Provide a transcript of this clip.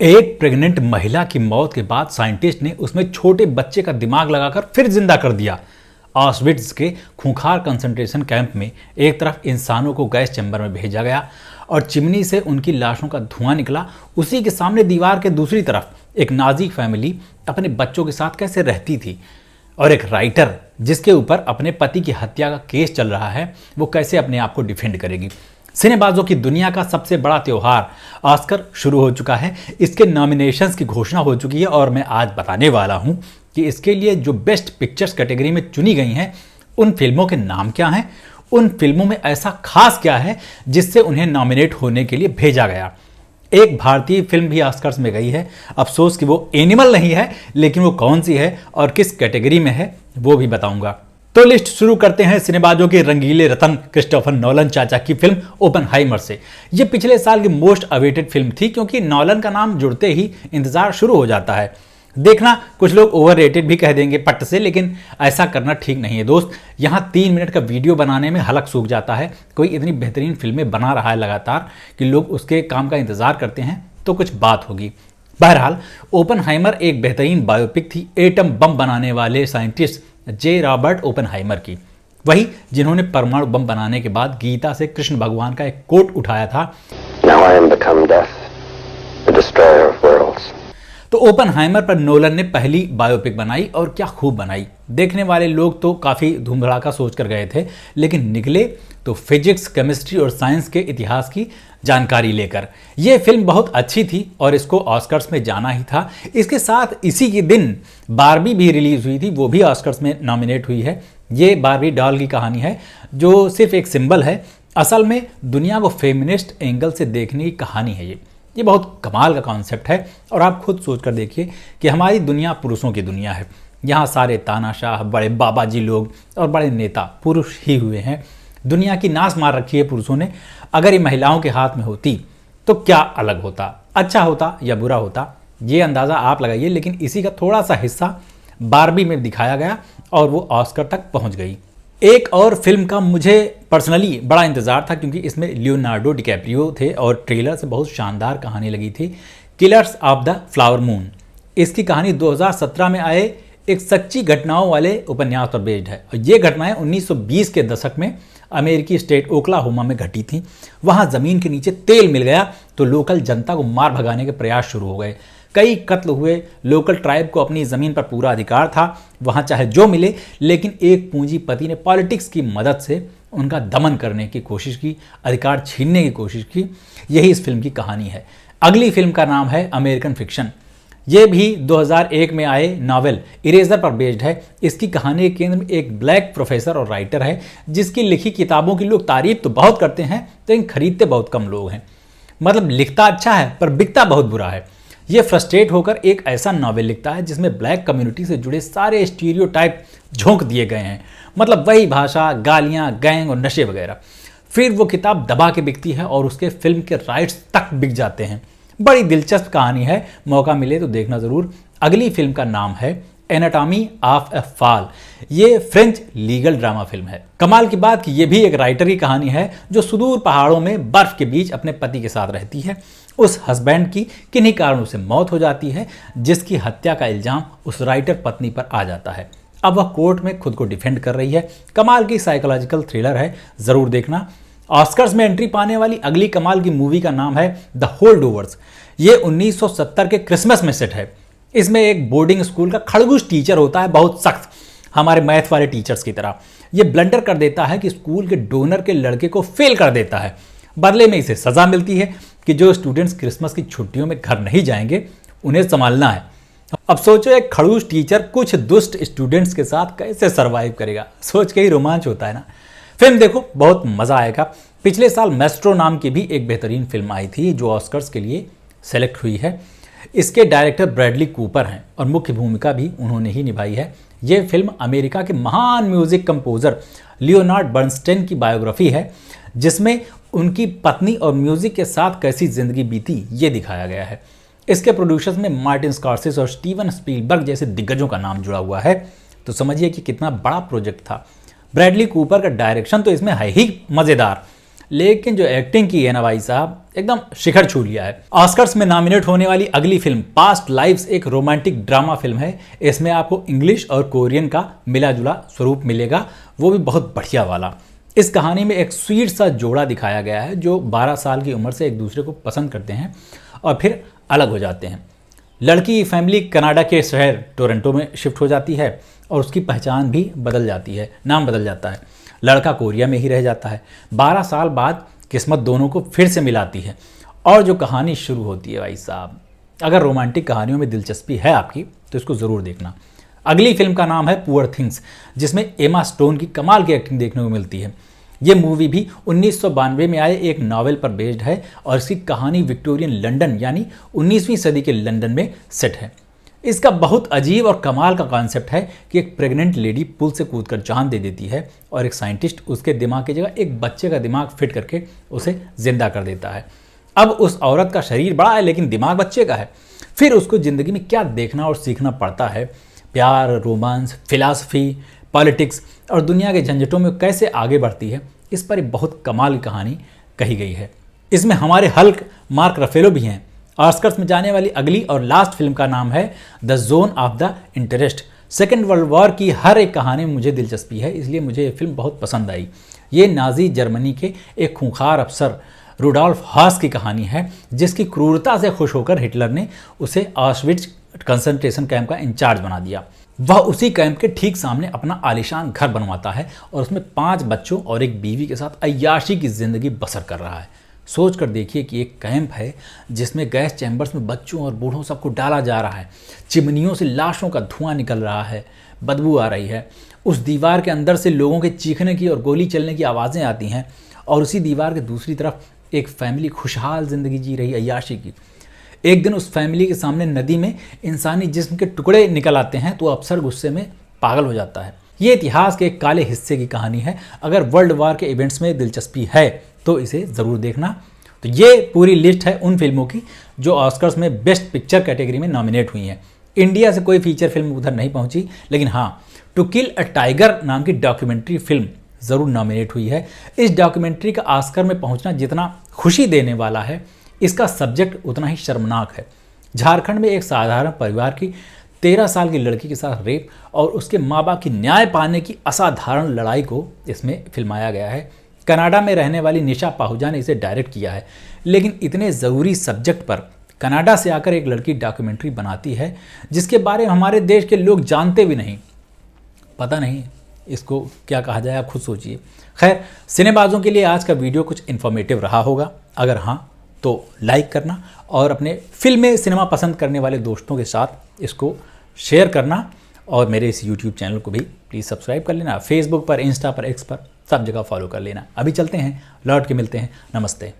एक प्रेग्नेंट महिला की मौत के बाद साइंटिस्ट ने उसमें छोटे बच्चे का दिमाग लगाकर फिर जिंदा कर दिया। ऑस्विट्ज के खूंखार कंसंट्रेशन कैंप में एक तरफ इंसानों को गैस चैम्बर में भेजा गया और चिमनी से उनकी लाशों का धुआं निकला। उसी के सामने दीवार के दूसरी तरफ एक नाजी फैमिली अपने बच्चों के साथ कैसे रहती थी, और एक राइटर जिसके ऊपर अपने पति की हत्या का केस चल रहा है, वो कैसे अपने आप को डिफेंड करेगी। सिनेबाजों की दुनिया का सबसे बड़ा त्योहार ऑस्कर शुरू हो चुका है। इसके नॉमिनेशंस की घोषणा हो चुकी है और मैं आज बताने वाला हूं कि इसके लिए जो बेस्ट पिक्चर्स कैटेगरी में चुनी गई हैं उन फिल्मों के नाम क्या हैं, उन फिल्मों में ऐसा खास क्या है जिससे उन्हें नॉमिनेट होने के लिए भेजा गया। एक भारतीय फिल्म भी ऑस्कर्स में गई है, अफसोस कि वो एनिमल नहीं है, लेकिन वो कौन सी है और किस कैटेगरी में है वो भी बताऊंगा। तो लिस्ट शुरू करते हैं सिनेबाजों के रंगीले रतन क्रिस्टोफर नॉलन चाचा की फिल्म ओपेनहाइमर से। ये पिछले साल की मोस्ट अवेटेड फिल्म थी, क्योंकि नॉलन का नाम जुड़ते ही इंतजार शुरू हो जाता है। देखना, कुछ लोग ओवररेटेड भी कह देंगे पट से, लेकिन ऐसा करना ठीक नहीं है दोस्त। यहाँ 3 मिनट का वीडियो बनाने में हलक सूख जाता है। कोई इतनी बेहतरीन फिल्में बना रहा है लगातार कि लोग उसके काम का इंतजार करते हैं, तो कुछ बात होगी। बहरहाल, ओपेनहाइमर एक बेहतरीन बायोपिक थी एटम बम बनाने वाले साइंटिस्ट जे रॉबर्ट ओपेनहाइमर की, वही जिन्होंने परमाणु बम बनाने के बाद गीता से कृष्ण भगवान का एक कोट उठाया था, Now I am become death, the destroyer of worlds. तो ओपेनहाइमर पर नोलन ने पहली बायोपिक बनाई और क्या खूब बनाई। देखने वाले लोग तो काफ़ी धूम धड़ाका सोच कर गए थे, लेकिन निकले तो फिजिक्स, केमिस्ट्री और साइंस के इतिहास की जानकारी लेकर। यह फिल्म बहुत अच्छी थी और इसको ऑस्कर्स में जाना ही था। इसके साथ इसी के दिन बारबी भी रिलीज हुई थी, वो भी ऑस्कर्स में नॉमिनेट हुई है। ये बारबी डॉल की कहानी है जो सिर्फ एक सिंबल है, असल में दुनिया को फेमिनिस्ट एंगल से देखने की कहानी है। ये बहुत कमाल का कॉन्सेप्ट है और आप खुद सोच कर देखिए कि हमारी दुनिया पुरुषों की दुनिया है। यहाँ सारे तानाशाह, बड़े बाबा जी लोग और बड़े नेता पुरुष ही हुए हैं। दुनिया की नाश मार रखी है पुरुषों ने। अगर ये महिलाओं के हाथ में होती तो क्या अलग होता, अच्छा होता या बुरा होता, ये अंदाज़ा आप लगाइए। लेकिन इसी का थोड़ा सा हिस्सा बारबी में दिखाया गया और वो ऑस्कर तक पहुँच गई। एक और फिल्म का मुझे पर्सनली बड़ा इंतजार था, क्योंकि इसमें लियोनार्डो डिकैप्रियो थे और ट्रेलर से बहुत शानदार कहानी लगी थी, killers of the flower moon. इसकी कहानी 2017 में आए एक सच्ची घटनाओं वाले उपन्यास पर बेस्ड है। और ये घटनाएं 1920 के दशक में अमेरिकी स्टेट ओक्लाहोमा में घटी थी। वहाँ ज़मीन के नीचे तेल मिल गया तो लोकल जनता को मार भगाने के प्रयास शुरू हो गए। कई कत्ल हुए। लोकल ट्राइब को अपनी ज़मीन पर पूरा अधिकार था, वहाँ चाहे जो मिले, लेकिन एक पूंजीपति ने पॉलिटिक्स की मदद से उनका दमन करने की कोशिश की, अधिकार छीनने की कोशिश की। यही इस फिल्म की कहानी है। अगली फिल्म का नाम है अमेरिकन फिक्शन। ये भी 2001 में आए नॉवेल इरेजर पर बेस्ड है। इसकी कहानी के केंद्र में एक ब्लैक प्रोफेसर और राइटर है, जिसकी लिखी किताबों की लोग तारीफ तो बहुत करते हैं, लेकिन खरीदते बहुत कम लोग हैं। मतलब लिखता अच्छा है पर बिकता बहुत बुरा है। ये फ्रस्ट्रेट होकर एक ऐसा नॉवेल लिखता है जिसमें ब्लैक कम्युनिटी से जुड़े सारे स्टीरियोटाइप झोंक दिए गए हैं। मतलब वही भाषा, गालियाँ, गैंग और नशे वगैरह। फिर वो किताब दबा के बिकती है और उसके फिल्म के राइट्स तक बिक जाते हैं। बड़ी दिलचस्प कहानी है, मौका मिले तो देखना ज़रूर। अगली फिल्म का नाम है एनाटॉमी ऑफ ए फॉल। ये फ्रेंच लीगल ड्रामा फिल्म है। कमाल की बात कि ये भी एक राइटर की कहानी है जो सुदूर पहाड़ों में बर्फ के बीच अपने पति के साथ रहती है। उस हस्बैंड की किन्हीं कारणों से मौत हो जाती है, जिसकी हत्या का इल्जाम उस राइटर पत्नी पर आ जाता है। अब वह कोर्ट में खुद को डिफेंड कर रही है। कमाल की साइकोलॉजिकल थ्रिलर है, ज़रूर देखना। ऑस्कर्स में एंट्री पाने वाली अगली कमाल की मूवी का नाम है द होल्डओवर्स। ये 1970 के क्रिसमस में सेट है। इसमें एक बोर्डिंग स्कूल का खड़गूस टीचर होता है, बहुत सख्त, हमारे मैथ वाले टीचर्स की तरह। ये ब्लंडर कर देता है कि स्कूल के डोनर के लड़के को फेल कर देता है। बदले में इसे सज़ा मिलती है कि जो स्टूडेंट्स क्रिसमस की छुट्टियों में घर नहीं जाएंगे उन्हें संभालना है। अब सोचो एक खड़ूस टीचर कुछ दुष्ट स्टूडेंट्स के साथ कैसे सरवाइव करेगा। सोच के ही रोमांच होता है ना। फिल्म देखो, बहुत मज़ा आएगा। पिछले साल मेस्ट्रो नाम की भी एक बेहतरीन फिल्म आई थी जो ऑस्कर्स के लिए सेलेक्ट हुई है। इसके डायरेक्टर ब्रैडली कूपर हैं और मुख्य भूमिका भी उन्होंने ही निभाई है। ये फिल्म अमेरिका के महान म्यूजिक कंपोजर लियोनार्ड बर्नस्टाइन की बायोग्राफी है, जिसमें उनकी पत्नी और म्यूजिक के साथ कैसी जिंदगी बीती ये दिखाया गया है। इसके प्रोड्यूसर्स में मार्टिन स्कॉर्सेज़े और स्टीवन स्पीलबर्ग जैसे दिग्गजों का नाम जुड़ा हुआ है, तो समझिए कि कितना बड़ा प्रोजेक्ट था। ब्रैडली कूपर का डायरेक्शन तो इसमें है ही मज़ेदार। लेकिन जो एक्टिंग की है ना भाई साहब, एकदम शिखर छू लिया है। ऑस्कर्स में नॉमिनेट होने वाली अगली फिल्म पास्ट लाइव्स एक रोमांटिक ड्रामा फिल्म है। इसमें आपको इंग्लिश और कोरियन का मिला जुला स्वरूप मिलेगा, वो भी बहुत बढ़िया वाला। इस कहानी में एक स्वीट सा जोड़ा दिखाया गया है जो 12 साल की उम्र से एक दूसरे को पसंद करते हैं और फिर अलग हो जाते हैं। लड़की की फैमिली कनाडा के शहर टोरंटो में शिफ्ट हो जाती है और उसकी पहचान भी बदल जाती है, नाम बदल जाता है। लड़का कोरिया में ही रह जाता है। 12 साल बाद किस्मत दोनों को फिर से मिलाती है और जो कहानी शुरू होती है भाई साहब, अगर रोमांटिक कहानियों में दिलचस्पी है आपकी तो इसको ज़रूर देखना। अगली फिल्म का नाम है पुअर थिंग्स, जिसमें एमा स्टोन की कमाल की एक्टिंग देखने को मिलती है। ये मूवी भी 1992 में आए एक नॉवेल पर बेस्ड है और इसकी कहानी विक्टोरियन लंदन यानी 19वीं सदी के लंदन में सेट है। इसका बहुत अजीब और कमाल का कॉन्सेप्ट है कि एक प्रेग्नेंट लेडी पुल से कूदकर जान दे देती है और एक साइंटिस्ट उसके दिमाग की जगह एक बच्चे का दिमाग फिट करके उसे जिंदा कर देता है। अब उस औरत का शरीर बड़ा है लेकिन दिमाग बच्चे का है। फिर उसको ज़िंदगी में क्या देखना और सीखना पड़ता है, प्यार, रोमांस, फिलॉसफी, पॉलिटिक्स और दुनिया के झंझटों में कैसे आगे बढ़ती है, इस पर एक बहुत कमाल की कहानी कही गई है। इसमें हमारे हल्क मार्क रफेलो भी हैं। ऑस्कर्स में जाने वाली अगली और लास्ट फिल्म का नाम है the zone of the interest. Second world war की हर एक कहानी में मुझे दिलचस्पी है, इसलिए मुझे ये फिल्म बहुत पसंद आई। ये नाजी जर्मनी के एक खूंखार अफसर रुडॉल्फ हॉस की कहानी है, जिसकी क्रूरता से खुश होकर हिटलर ने उसे ऑश्विट्ज कंसंट्रेशन कैंप का इंचार्ज बना दिया। वह उसी कैंप के ठीक सामने अपना आलीशान घर बनवाता है और उसमें 5 बच्चों और एक बीवी के साथ अय्याशी की जिंदगी बसर कर रहा है। सोच कर देखिए कि एक कैंप है जिसमें गैस चैम्बर्स में बच्चों और बूढ़ों सबको डाला जा रहा है, चिमनियों से लाशों का धुआं निकल रहा है, बदबू आ रही है, उस दीवार के अंदर से लोगों के चीखने की और गोली चलने की आवाज़ें आती हैं और उसी दीवार के दूसरी तरफ एक फैमिली खुशहाल ज़िंदगी जी रही अय्याशी की। एक दिन उस फैमिली के सामने नदी में इंसानी जिस्म के टुकड़े निकल आते हैं तो अफसर गुस्से में पागल हो जाता है। ये इतिहास के एक काले हिस्से की कहानी है। अगर वर्ल्ड वार के इवेंट्स में दिलचस्पी है तो इसे ज़रूर देखना। तो ये पूरी लिस्ट है उन फिल्मों की जो ऑस्कर्स में बेस्ट पिक्चर कैटेगरी में नॉमिनेट हुई हैं। इंडिया से कोई फीचर फिल्म उधर नहीं पहुंची, लेकिन हाँ, टू किल अ टाइगर नाम की डॉक्यूमेंट्री फिल्म ज़रूर नॉमिनेट हुई है। इस डॉक्यूमेंट्री का ऑस्कर में पहुंचना जितना खुशी देने वाला है, इसका सब्जेक्ट उतना ही शर्मनाक है। झारखंड में एक साधारण परिवार की 13 साल की लड़की के साथ रेप और उसके माँ बाप की न्याय पाने की असाधारण लड़ाई को इसमें फिल्माया गया है। कनाडा में रहने वाली निशा पाहुजा ने इसे डायरेक्ट किया है, लेकिन इतने ज़रूरी सब्जेक्ट पर कनाडा से आकर एक लड़की डॉक्यूमेंट्री बनाती है जिसके बारे में हमारे देश के लोग जानते भी नहीं। पता नहीं इसको क्या कहा जाए, आप खुद सोचिए। खैर, सिनेबाजों के लिए आज का वीडियो कुछ इन्फॉर्मेटिव रहा होगा। अगर हाँ तो लाइक करना और अपने फिल्में सिनेमा पसंद करने वाले दोस्तों के साथ इसको शेयर करना और मेरे इस YouTube चैनल को भी प्लीज़ सब्सक्राइब कर लेना। फेसबुक पर, इंस्टा पर, एक्स पर सब जगह फॉलो कर लेना। अभी चलते हैं, लौट के मिलते हैं। नमस्ते।